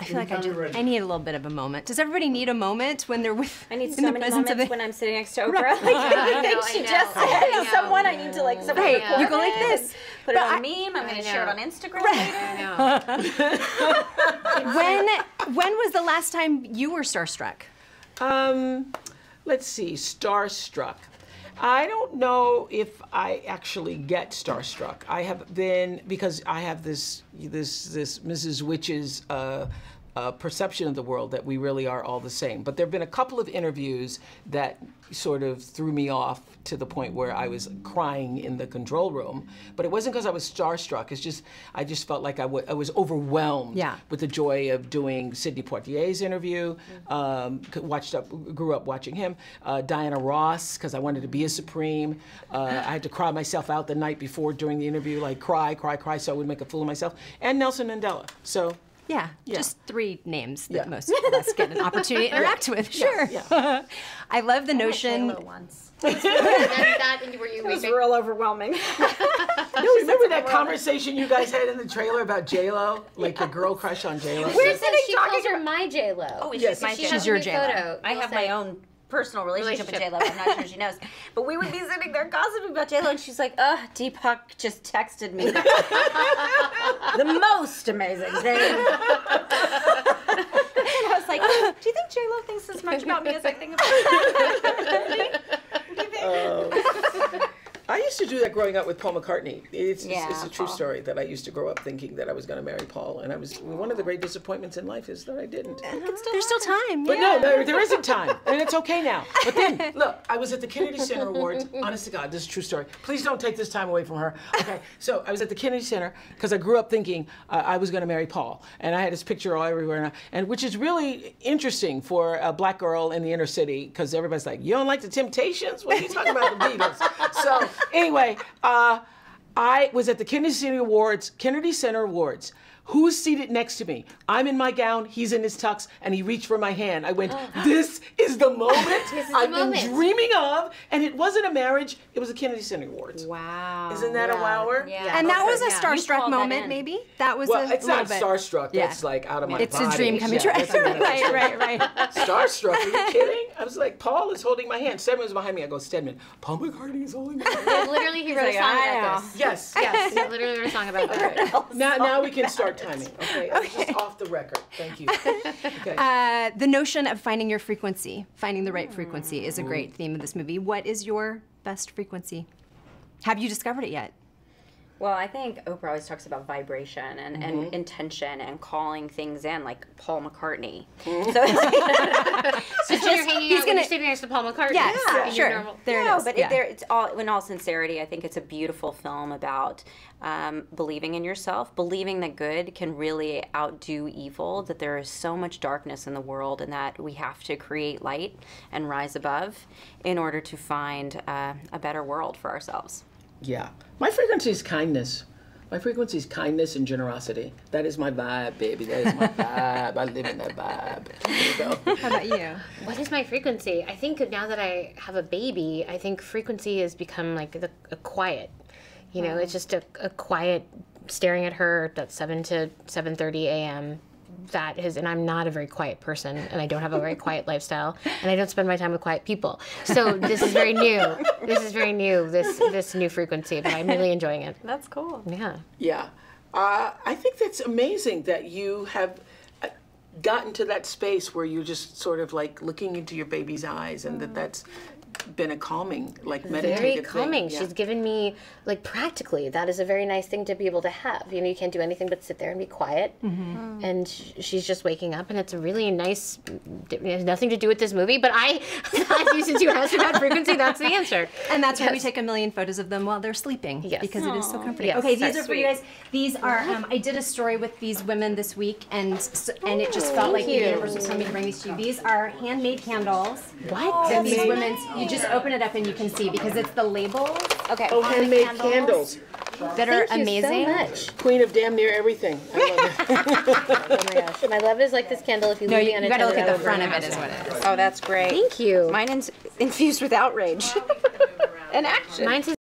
feel like I need a little bit of a moment. Does everybody need a moment when they're with? I need so many moments when I'm sitting next to Oprah. Like everything she just said. Someone I need to like. Right, you go like this. Put it on a meme. I'm going to share it on Instagram later. When was the last time you were starstruck? Let's see, starstruck. I don't know if I actually get starstruck. I have been, because I have this Mrs. Witch's perception of the world that we really are all the same. But there have been a couple of interviews that sort of threw me off to the point where I was crying in the control room. But it wasn't because I was starstruck. It's just, I just felt like I was overwhelmed with the joy of doing Sidney Poitier's interview. Grew up watching him. Diana Ross, because I wanted to be a Supreme. I had to cry myself out the night before during the interview, like cry, so I would make a fool of myself. And Nelson Mandela. So. Yeah, just 3 names that most of us get an opportunity to interact with. Sure. I love the notion. Once. It was real overwhelming. No, remember that conversation you guys had in the trailer about J-Lo? Like your girl crush on J-Lo? We're sitting she calls her my J-Lo. Oh, yes. She's your J-Lo. I have my own personal relationship with J-Lo. I'm not sure she knows. But we would be sitting there gossiping about J-Lo, and she's like, Deepak just texted me the most amazing thing. And I was like, do you think J-Lo thinks as much about me as I think about her? I used to do that growing up with Paul McCartney. It's a true story that I used to grow up thinking that I was going to marry Paul, and one of the great disappointments in life is that I didn't. There's still time. But no, there isn't time, and it's okay now. But then, look, I was at the Kennedy Center Awards. Honest to God, this is a true story. Please don't take this time away from her. Okay, so I was at the Kennedy Center because I grew up thinking I was going to marry Paul, and I had his picture all everywhere, and which is really interesting for a black girl in the inner city because everybody's like, you don't like the Temptations? What are you talking about the Beatles? So. Anyway, I was at the Kennedy Center Awards. Who's seated next to me? I'm in my gown, he's in his tux, and he reached for my hand. I went, this is the moment I've been dreaming of. And it wasn't a marriage, it was the Kennedy Center Awards. Wow. Isn't that a wower? Yeah. And that was a starstruck moment, maybe? That was it's not starstruck, that's like out of my body. It's a dream coming true. Right. Starstruck, are you kidding? I was like, Paul is holding my hand. Stedman was behind me. I go, Stedman, Paul McCartney is holding my hand. Literally, he wrote a song about this. Yes. He literally wrote a song about that. Now we can start timing. Okay, I'm just off the record. Thank you. Okay. The notion of finding your frequency, finding the right frequency, is a great theme of this movie. What is your best frequency? Have you discovered it yet? Well, I think Oprah always talks about vibration and intention and calling things in, like Paul McCartney. So you're hanging out when you're sitting next to Paul McCartney. Yes, sure. It's all, in all sincerity, I think it's a beautiful film about believing in yourself, believing that good can really outdo evil, that there is so much darkness in the world, and that we have to create light and rise above in order to find a better world for ourselves. Yeah. My frequency is kindness. My frequency is kindness and generosity. That is my vibe, baby. That is my vibe. I live in that vibe. There you go. How about you? What is my frequency? I think now that I have a baby, I think frequency has become like a quiet. You know, it's just a quiet staring at her at 7 to 7:30 a.m. That is, and I'm not a very quiet person, and I don't have a very quiet lifestyle, and I don't spend my time with quiet people. So this is very new. This new frequency, but I'm really enjoying it. That's cool. Yeah. Yeah. I think that's amazing that you have gotten to that space where you're just sort of like looking into your baby's eyes, and that's been a calming, like meditative very calming. thing. She's given me, like, practically, that is a very nice thing to be able to have. You know, you can't do anything but sit there and be quiet. And she's just waking up, and it's a really nice, it has nothing to do with this movie, but I since you asked about frequency, that's the answer. And that's why we take a million photos of them while they're sleeping. Yes. Because it is so comforting. Yes, okay, these that's are for you guys. These are, I did a story with these women this week, and it just felt like the universe was telling me to bring these to you. These are handmade candles. What? That these women's, you just open it up and you can see, because it's the labels. Okay. Oh, handmade candles. That are amazing. Thank you so much. Queen of damn near everything. I love it. Oh my gosh. My love is like this candle. If you No, leave you it gotta look unattended, at I the will front burn of it the is house what it is. Oh, that's great. Thank you. Mine is infused with outrage. And action. Mine's